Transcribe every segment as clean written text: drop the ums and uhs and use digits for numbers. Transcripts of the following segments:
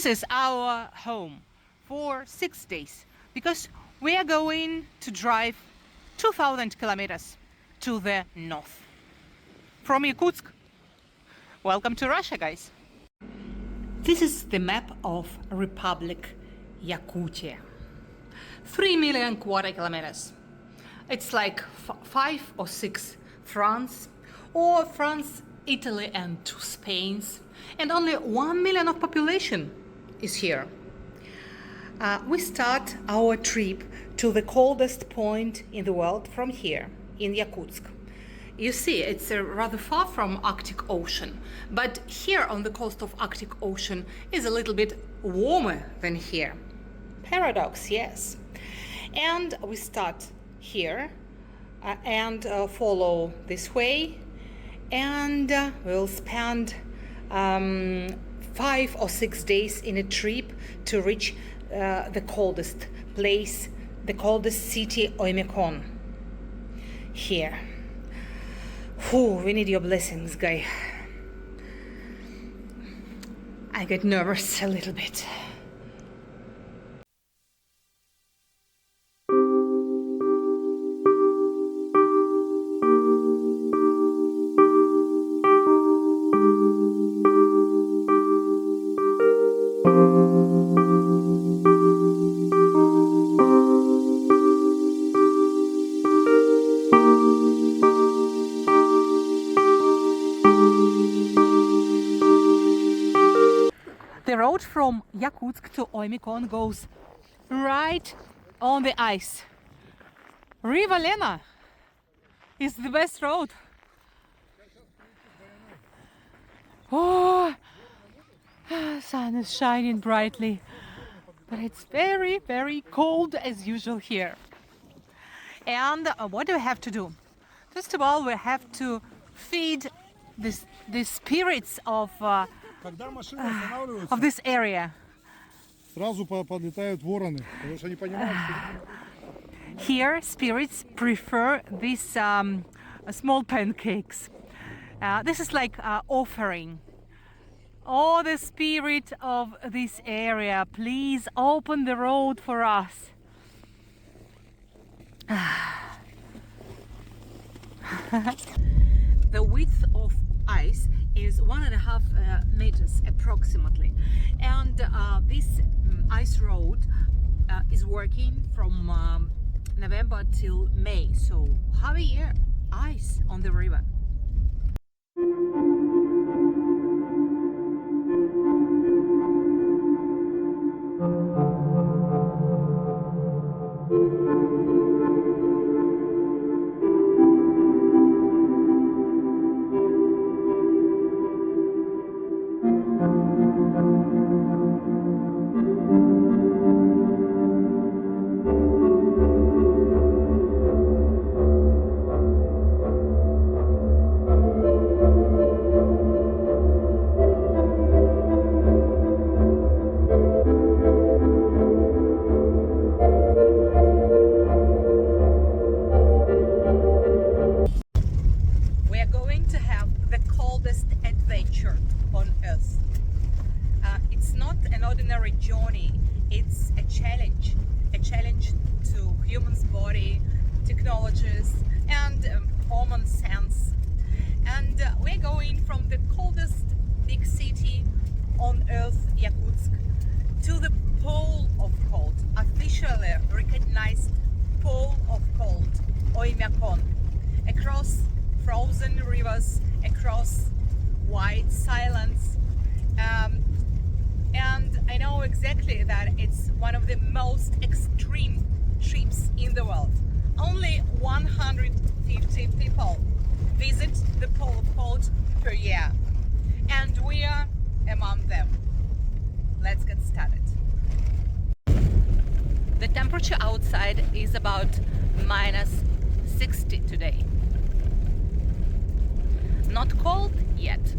This is our home for 6 days because we are going to drive 2,000 kilometers to the north from Yakutsk. Welcome to Russia, guys. This is the map of Republic Yakutia. 3 million quarter kilometers. It's like 5 or 6 France, or France, Italy and 2 Spains, and only 1 million of population is here. We start our trip to the coldest point in the world from here, in Yakutsk. You see, it's rather far from Arctic Ocean, but here on the coast of Arctic Ocean is a little bit warmer than here. Paradox, yes. And we start here and follow this way, and we'll spend 5 or 6 days in a trip to reach the coldest place, the coldest city, Oymyakon. Here. Whew, we need your blessings, guy. I get nervous a little bit. The road from Yakutsk to Oymyakon goes right on the ice. River Lena is the best road. Oh, sun is shining brightly, but it's very, very cold as usual here. And what do we have to do? First of all, we have to feed the spirits of this area. Here spirits prefer these small pancakes. This is like offering. Oh, the spirit of this area, please open the road for us. The width of ice is 1.5 meters approximately, and this ice road is working from November till May, so half a year ice on the river. Journey. It's a challenge to humans' body, technologies, and common sense. And we're going from the coldest big city on earth, Yakutsk, to the pole of cold, officially recognized pole of cold, Oymyakon, across frozen rivers, across white silence. And I know exactly that it's one of the most extreme trips in the world. Only 150 people visit the pole of cold per year, and we are among them. Let's get started. The temperature outside is about -60 today. Not cold yet.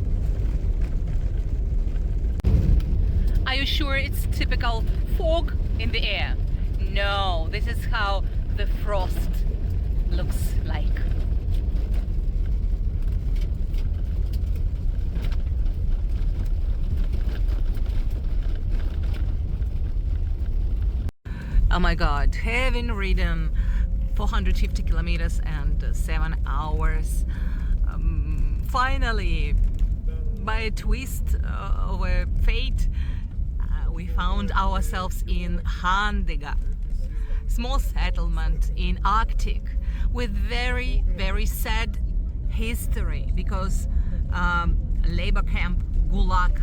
Are you sure it's typical fog in the air? No, this is how the frost looks like. my God, having ridden 450 kilometers and 7 hours, finally, by a twist of a fate, we found ourselves in Handigga, small settlement in Arctic with very, very sad history because labor camp GULAG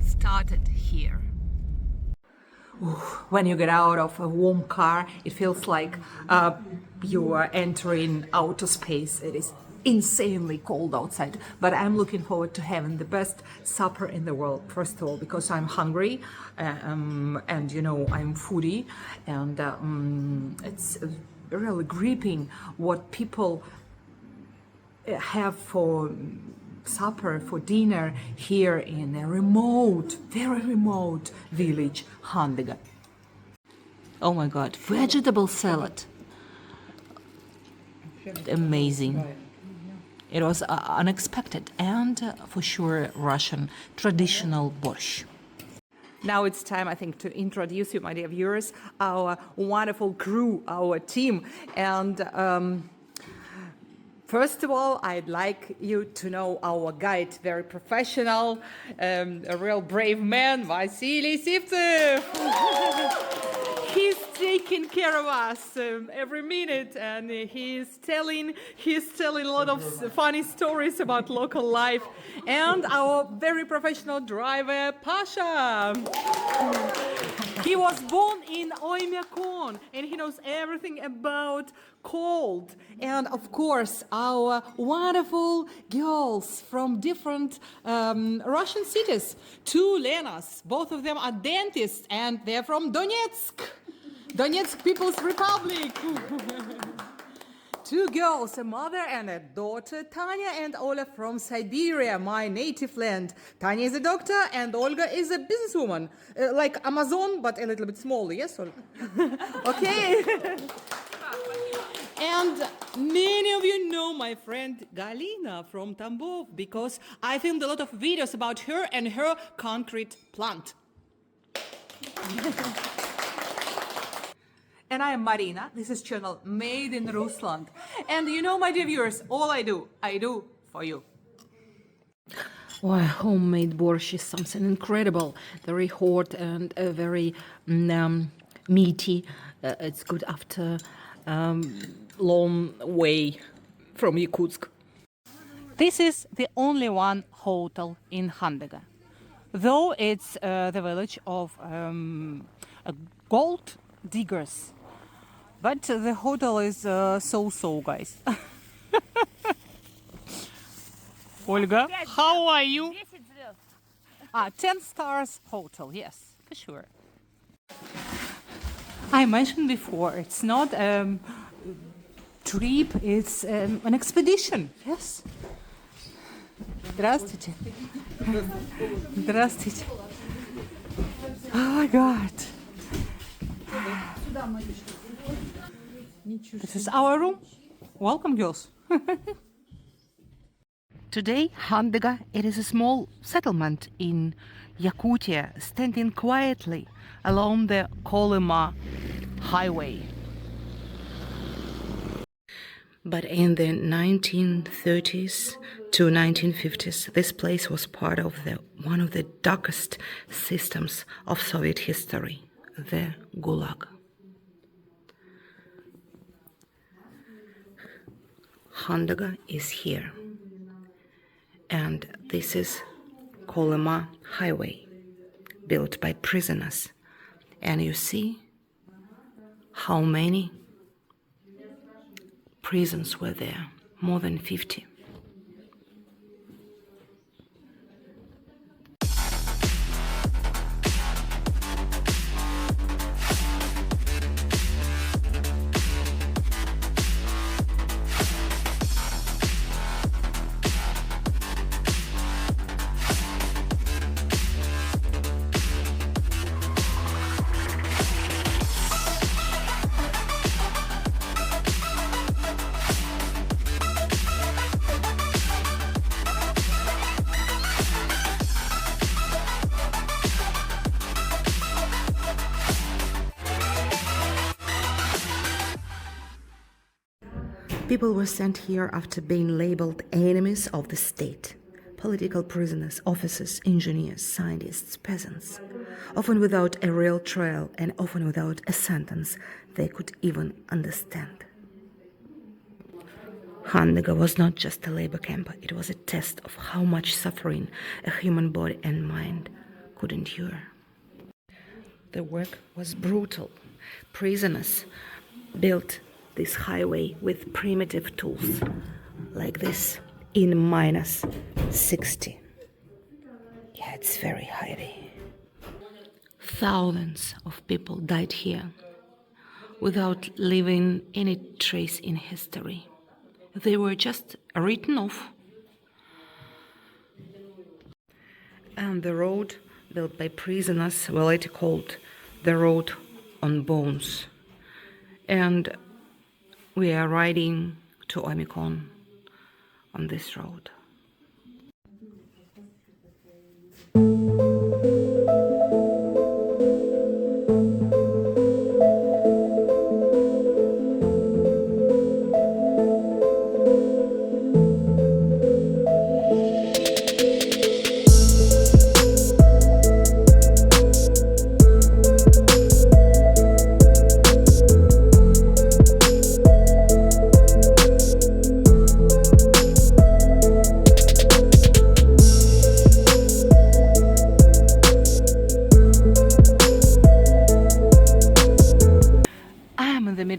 started here. When you get out of a warm car, it feels like you are entering outer space. It is insanely cold outside, but I'm looking forward to having the best supper in the world. First of all, because I'm hungry, and you know I'm foodie, and it's really gripping what people have for supper, for dinner here in a remote, very remote village, Handigga. Oh my God, vegetable salad. Amazing. It was unexpected and for sure Russian traditional borscht. Now it's time, I think, to introduce you, my dear viewers, our wonderful crew, our team. And first of all, I'd like you to know our guide, very professional, a real brave man, Vasily Sivtsev. He's taking care of us every minute, and he's telling a lot of funny stories about local life. And our very professional driver, Pasha. He was born in Oymyakon, and he knows everything about cold. And of course, our wonderful girls from different Russian cities. Two Lenas, both of them are dentists, and they're from Donetsk People's Republic. Two girls, a mother and a daughter, Tanya and Ola from Siberia, my native land. Tanya is a doctor and Olga is a businesswoman, like Amazon, but a little bit smaller, yes? Okay. And many of you know my friend Galina from Tambov because I filmed a lot of videos about her and her concrete plant. And I am Marina. This is channel Made in Rusland. And you know, my dear viewers, all I do for you. Wow, homemade borscht is something incredible. Very hot and very meaty. It's good after long way from Yakutsk. This is the only one hotel in Handigga. Though it's the village of gold diggers. But the hotel is so-so, guys. Olga, how are you? 10 stars hotel, yes, for sure. I mentioned before, it's not a trip, it's an expedition, yes. Здравствуйте. Здравствуйте. Oh my God. This is our room. Welcome, girls. Today, Handigga, it is a small settlement in Yakutia, standing quietly along the Kolyma Highway. But in the 1930s to 1950s, this place was part of one of the darkest systems of Soviet history, the GULAG. Handigga is here, and this is Kolyma Highway, built by prisoners. And you see how many prisons were there, more than 50. People were sent here after being labeled enemies of the state. Political prisoners, officers, engineers, scientists, peasants, often without a real trial and often without a sentence they could even understand. Handigga was not just a labor camp, it was a test of how much suffering a human body and mind could endure. The work was brutal. Prisoners built this highway with primitive tools, like this, in minus 60. Yeah, it's very heavy. Thousands of people died here without leaving any trace in history. They were just written off. And the road built by prisoners were later called the Road on Bones. And we are riding to Omikon on this road.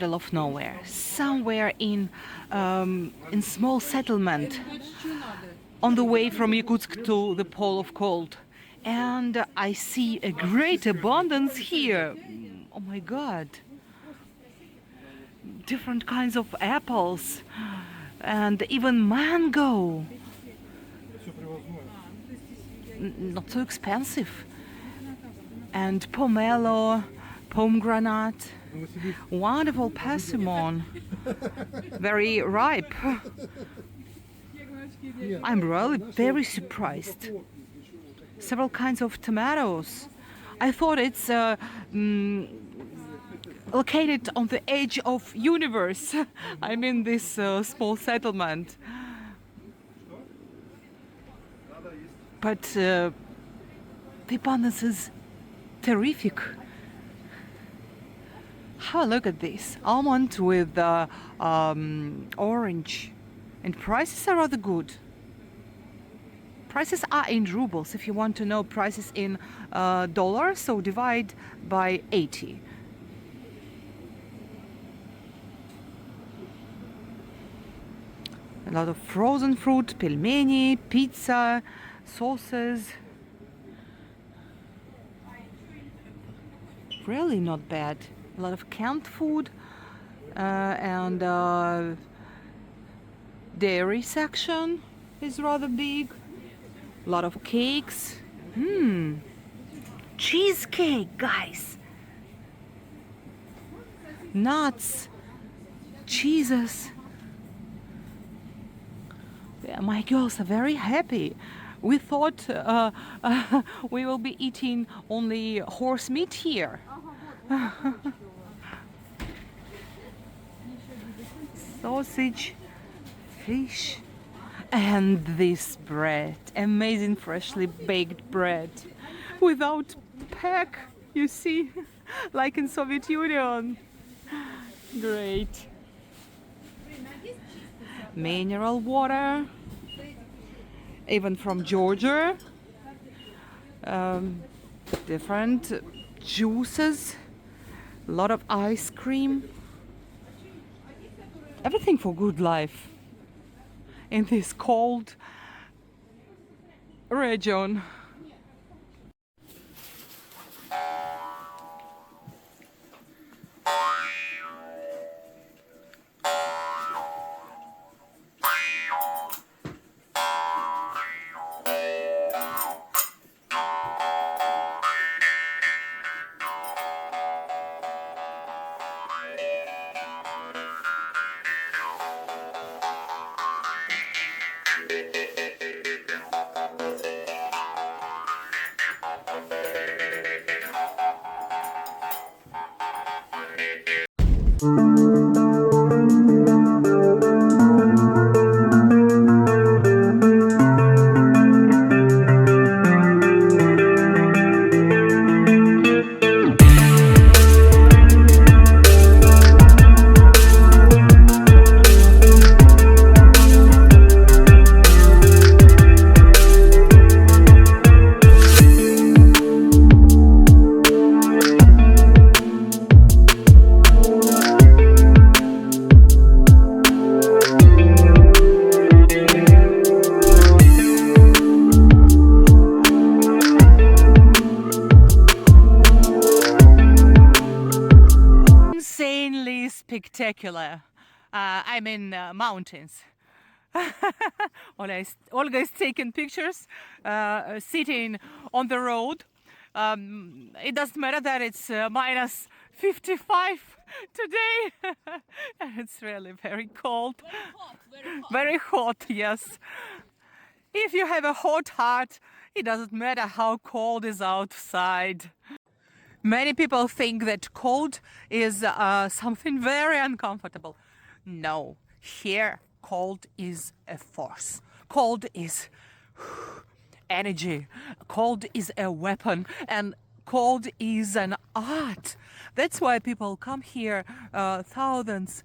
Of nowhere, somewhere in small settlement on the way from Yakutsk to the pole of cold, and I see a great abundance here. Oh my God, different kinds of apples and even mango. Not so expensive, and pomelo, pomegranate. Wonderful persimmon, very ripe. I'm really very surprised. Several kinds of tomatoes. I thought it's located on the edge of universe. I'm in this small settlement. But the abundance is terrific. Have a look at this. Almond with orange. And prices are rather good. Prices are in rubles. If you want to know prices in dollars, so divide by 80. A lot of frozen fruit, pelmeni, pizza, sauces. Really not bad. A lot of canned food and dairy section is rather big. A lot of cakes. Cheesecake, guys. Nuts, cheeses. Yeah, my girls are very happy. We thought we will be eating only horse meat here. Sausage, fish, and this bread, amazing freshly baked bread, without pack, you see, like in Soviet Union. Great. Mineral water, even from Georgia. Different juices, a lot of ice cream. Everything for good life in this cold region. spectacular. Mountains. Olga is taking pictures, sitting on the road. It doesn't matter that it's minus 55 today. It's really very cold. Very hot, very hot. Very hot, yes. If you have a hot heart, it doesn't matter how cold is outside. Many people think that cold is something very uncomfortable. No, here cold is a force. Cold is energy. Cold is a weapon, and cold is an art. That's why people come here thousands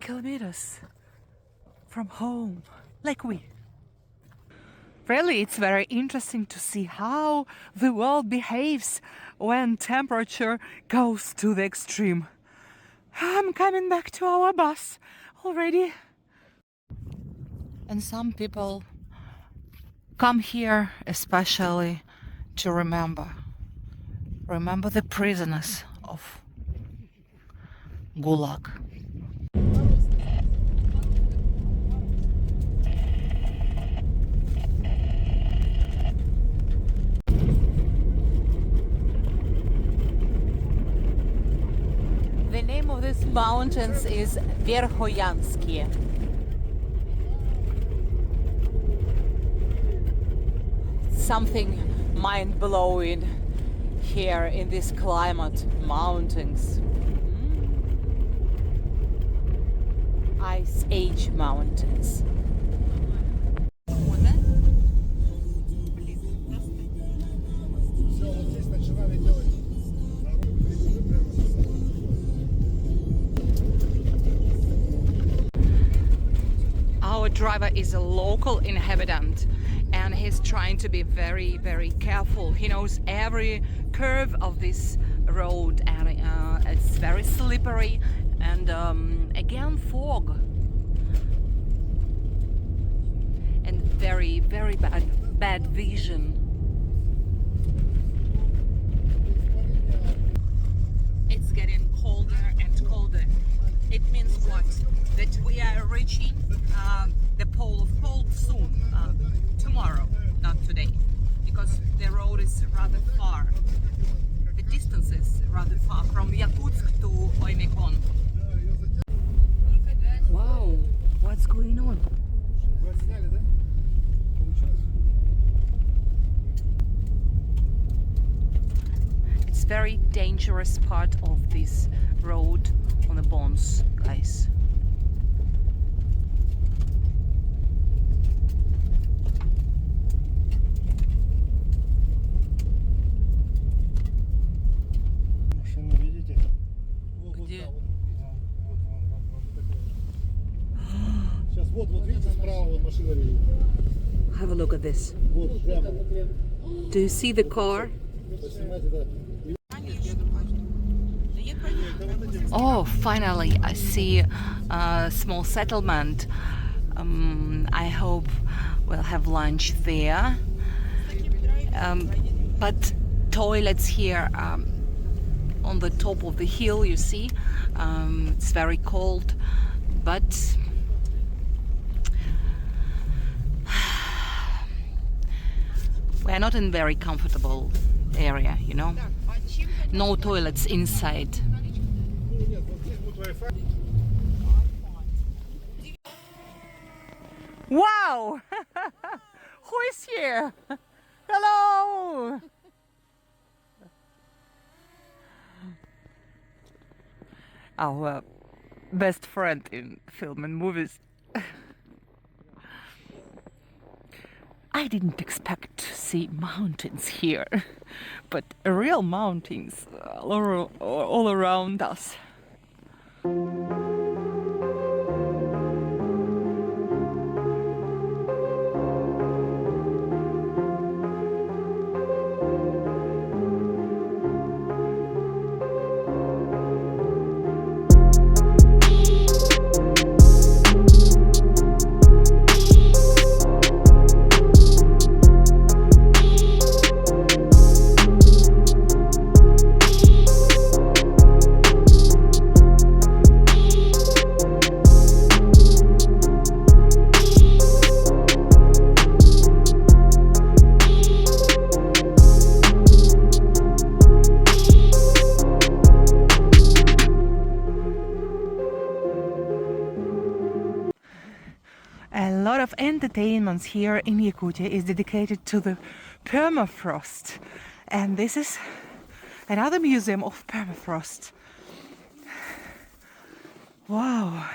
kilometers from home, like we. Really, it's very interesting to see how the world behaves when temperature goes to the extreme. I'm coming back to our bus already. And some people come here especially to remember the prisoners of GULAG. The name of these mountains is Verkhoyansky. Something mind-blowing here in this climate, mountains. Ice Age mountains. Our driver is a local inhabitant, and he's trying to be very, very careful. He knows every curve of this road, and it's very slippery, and again fog, and very, very bad vision. It's getting colder and colder. It means what? That we are reaching the pole of cold soon, tomorrow, not today, because the road is rather far. The distance is rather far from Yakutsk to Oymyakon. Wow, what's going on? It's very dangerous part of this road on the Bons, guys. Have a look at this. Do you see the car? Oh, finally I see a small settlement. I hope we'll have lunch there. But toilets here on the top of the hill, you see. It's very cold, but we're not in very comfortable area, you know. No toilets inside. Wow! Who is here? Hello! Our best friend in film and movies. I didn't expect to see mountains here, but real mountains all around us. lot of entertainments here in Yakutia is dedicated to the permafrost. And this is another museum of permafrost. Wow.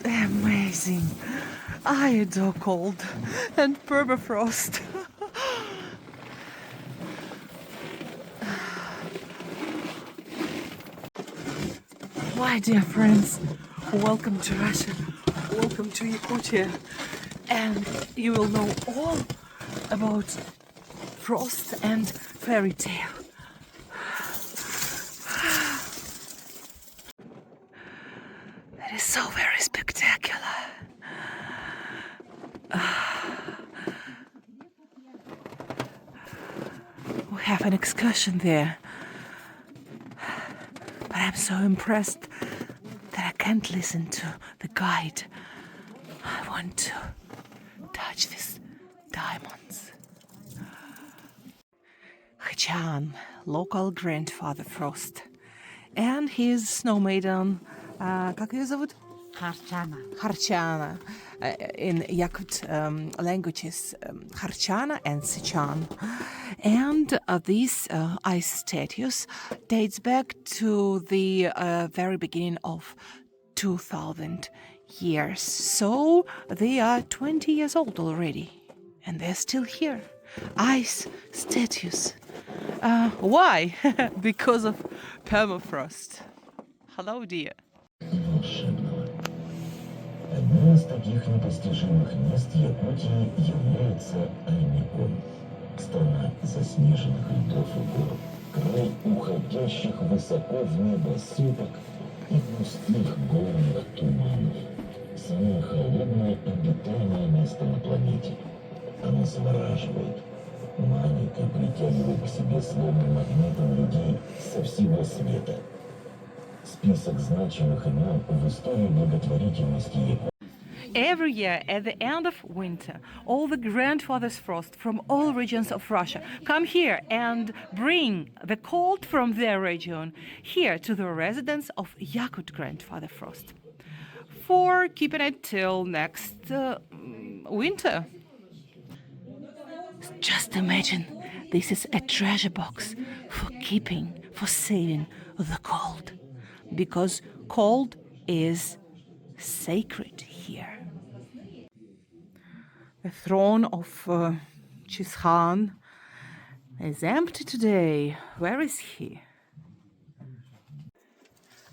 Amazing. I adore cold and permafrost. My dear friends, welcome to Russia, welcome to Yakutia, and you will know all about frost and fairy tale. It is so very spectacular. We have an excursion there. But I'm so impressed that I can't listen to the guide. I want to touch these diamonds. Хачан, local grandfather Frost. And his snow maiden, как ее зовут? Харчана. Harchana. In Yakut languages, Harchana and Sichan. And these ice statues dates back to the very beginning of 2000 years. So they are 20 years old already. And they're still here. Ice statues. Why? Because of permafrost. Hello, dear. Одним из таких непостижимых мест Якутии является Аймекон. Страна заснеженных льдов и гор, край уходящих высоко в небо сопок и густых горных туманов. Самое холодное обитаемое место на планете. Оно завораживает, манит и притягивает к себе словно магнитом людей со всего света. Список значимых имен в истории благотворительности Якутии. Every year, at the end of winter, all the grandfathers Frost from all regions of Russia come here and bring the cold from their region here to the residence of Yakut grandfather Frost for keeping it till next winter. Just imagine, this is a treasure box for keeping, for saving the cold, because cold is sacred here. The throne of Chishan is empty today. Where is he?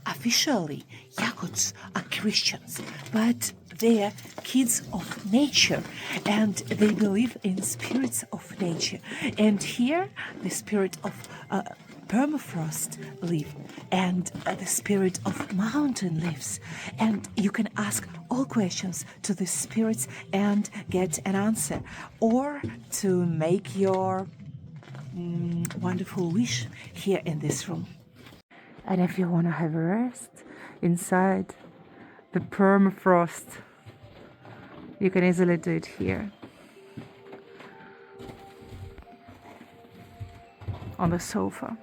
Officially, Yakuts are Christians, but they are kids of nature and they believe in spirits of nature. And here, the spirit of permafrost live and the spirit of mountain lives. And you can ask all questions to the spirits and get an answer, or to make your wonderful wish here in this room. And if you want to have a rest inside the permafrost, you can easily do it here on the sofa.